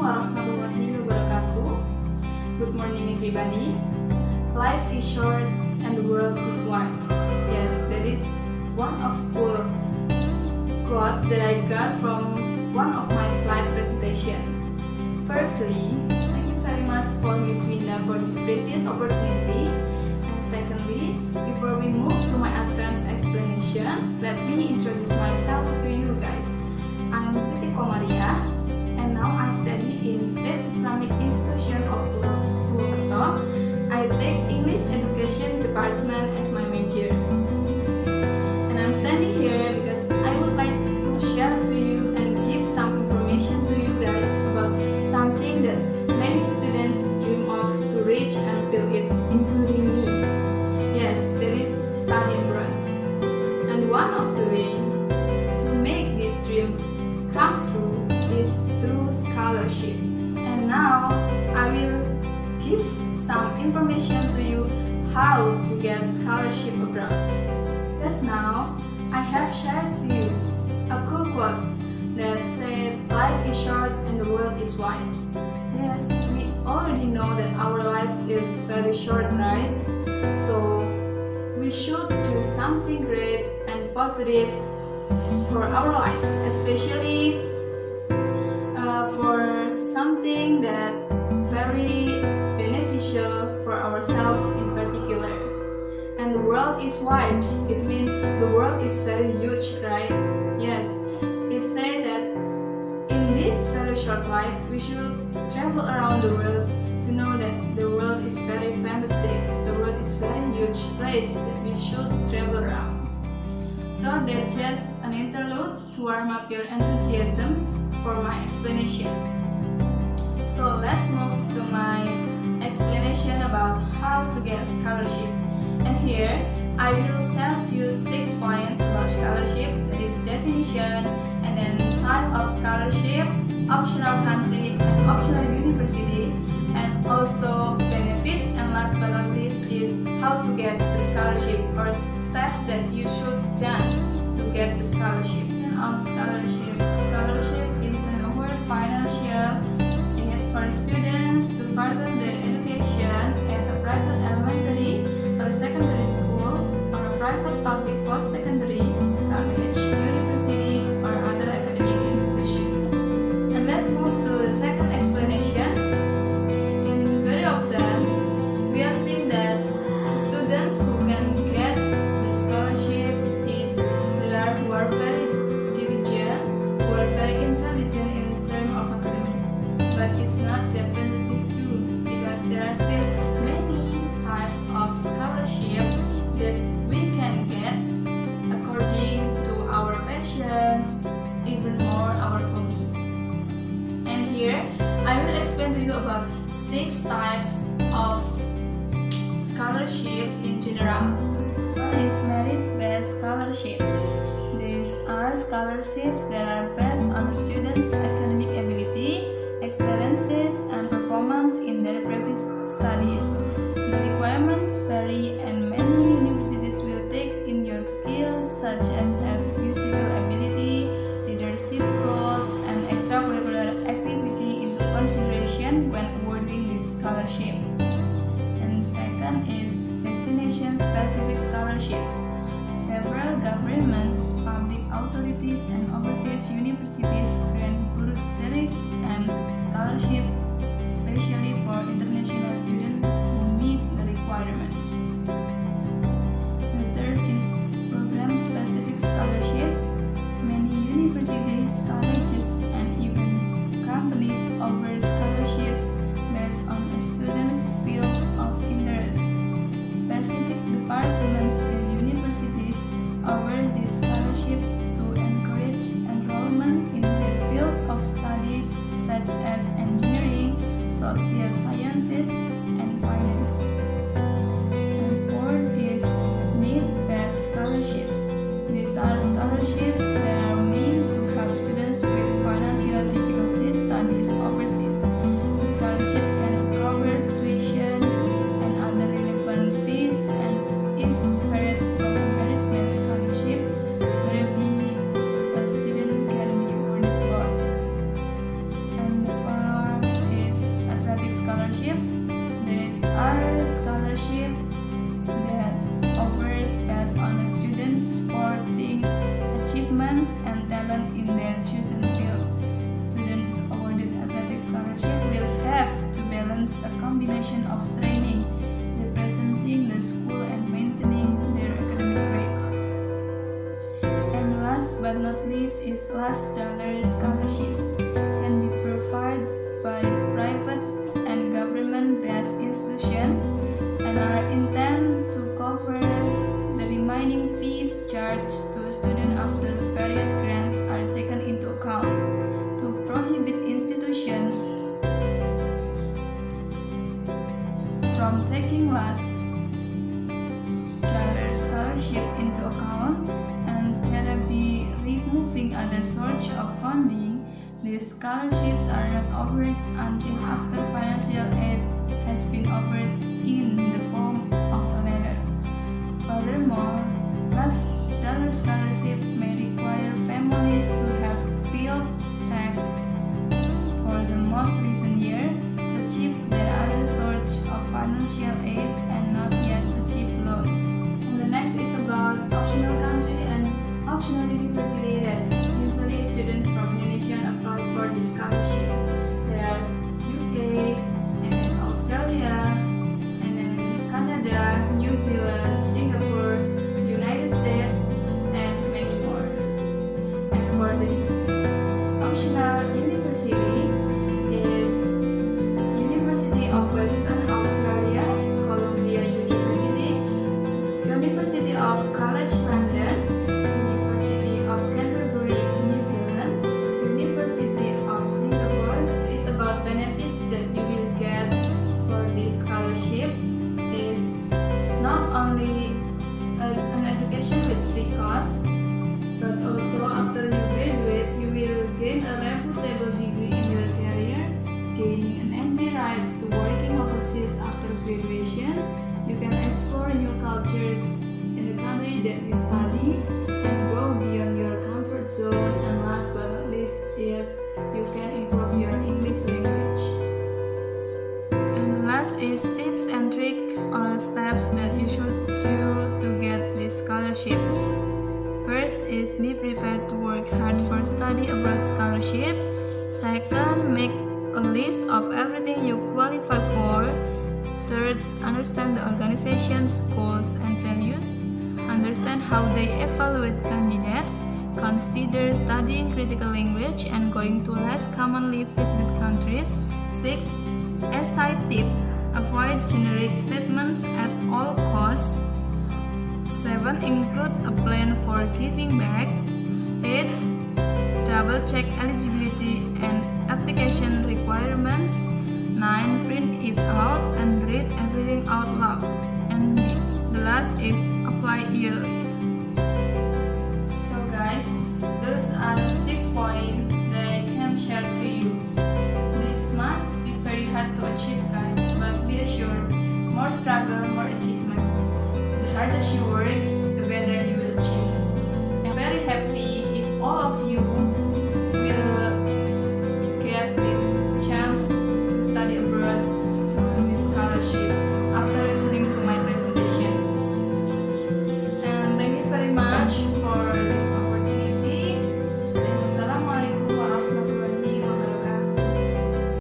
warahmatullahi wabarakatuh. Good morning everybody. Life is short and the world is wide. Yes, that is one of cool quotes that I got from one of my slide presentation. Firstly, thank you very much for Miss Winda for this precious opportunity. And secondly, before we move to my advanced explanation, let me introduce myself to you guys. I'm Titik Komariyah, and now I study in State Islamic Institution of Purwokerto. I take English Education Department as my major. And I'm standing here because I would like to share to you and give some information to you guys about something that many students dream of to reach and feel it, including me. Yes, that is study abroad. And one of the ways to make this dream come true is through scholarship. And now I will give some information to you how to get scholarship abroad. Just now I have shared to you a cool quote that said life is short and the world is wide. Yes, we already know that our life is very short, right? So we should do something great and positive for our life, especially for something that very beneficial for ourselves in particular. And the world is wide, it means the world is very huge, right? Yes, it says that in this very short life we should travel around the world to know that the world is very fantastic, the world is very huge place that we should travel around. So that's just an interlude to warm up your enthusiasm for my explanation. So let's move to my explanation about how to get scholarship. And here I will share to you 6 points about scholarship, that is definition, and then type of scholarship, optional country and optional university, and also benefit, and last but not least is how to get the scholarship or steps that you should done to get the scholarship. And of scholarship is an award financial aid for students to further their education at a private elementary or secondary school or a private public post-secondary, college, university or other academic institution. And let's move to the second explanation. And very often we are think that students who can get the scholarship is they are who are very diligent, who are very intelligent in terms of academic. But it's not definitely true, because there are still many types of scholarship that we can get according to our passion, even more our hobby. And here I will explain to you about 6 types of scholarship in general. One is merit-based scholarships. These are scholarships that are based on a student's academic ability, excellences, and performance in their previous studies. The requirements vary, and many universities will take in your skills such as musical ability, leadership roles, and extracurricular activity into consideration when awarding this scholarship. And second is destination-specific scholarships. Several governments, public authorities, and overseas universities grant bursaries and scholarships, especially for international students who meet the requirements. The third is program-specific scholarships. Many universities, colleges, and even companies offer scholarships based on a student's field of interest. Specific departments and universities offer these scholarships to encourage enrollment in their field of studies such as engineering, social sciences, and finance. And performance and talent in their chosen field. Students awarded athletic scholarship will have to balance a combination of training, representing the school and maintaining their academic grades. And last but not least is last dollar scholarships can be provided by private and government-based institutions and are intended to cover the remaining fees charged to a student after the various grants are taken into account to prohibit institutions from taking last dollar scholarship into account and thereby removing other sources of funding. These scholarships are not offered until after financial aid has been offered in the form of a letter. Furthermore, last dollar scholarship may require families to have field tests for the most recent year, achieve their other source of financial aid, and not yet achieve loans. And the next is about optional country and optional university that usually students from Indonesia apply for this scholarship. There are UK, and then Australia, and then Canada, New Zealand, Singapore, United States, and many more. And for the optional university is University of Western Australia, Columbia University, University of College London, University of Canterbury, New Zealand, University of Singapore. This is about benefits that you will get for this scholarship. Is not only an education with free cost, but also after you graduate, you will gain a reputable degree in your career, gaining an entry rights to working overseas after graduation. You can explore new cultures in the country that you study and grow beyond your comfort zone. And last but not least is you can improve your English language. And last is tips and tricks or steps that you should do to get this scholarship. First is be prepared to work hard for study abroad scholarship. Second, make a list of everything you qualify for. Third, understand the organization's goals and values. Understand how they evaluate candidates. Consider studying critical language and going to less commonly visited countries. 6. Essay tip. Avoid generic statements at all costs. 7. Include a plan for giving back. 8. Double check eligibility and application requirements. 9. Print it out and read everything out loud. And the last is apply yearly.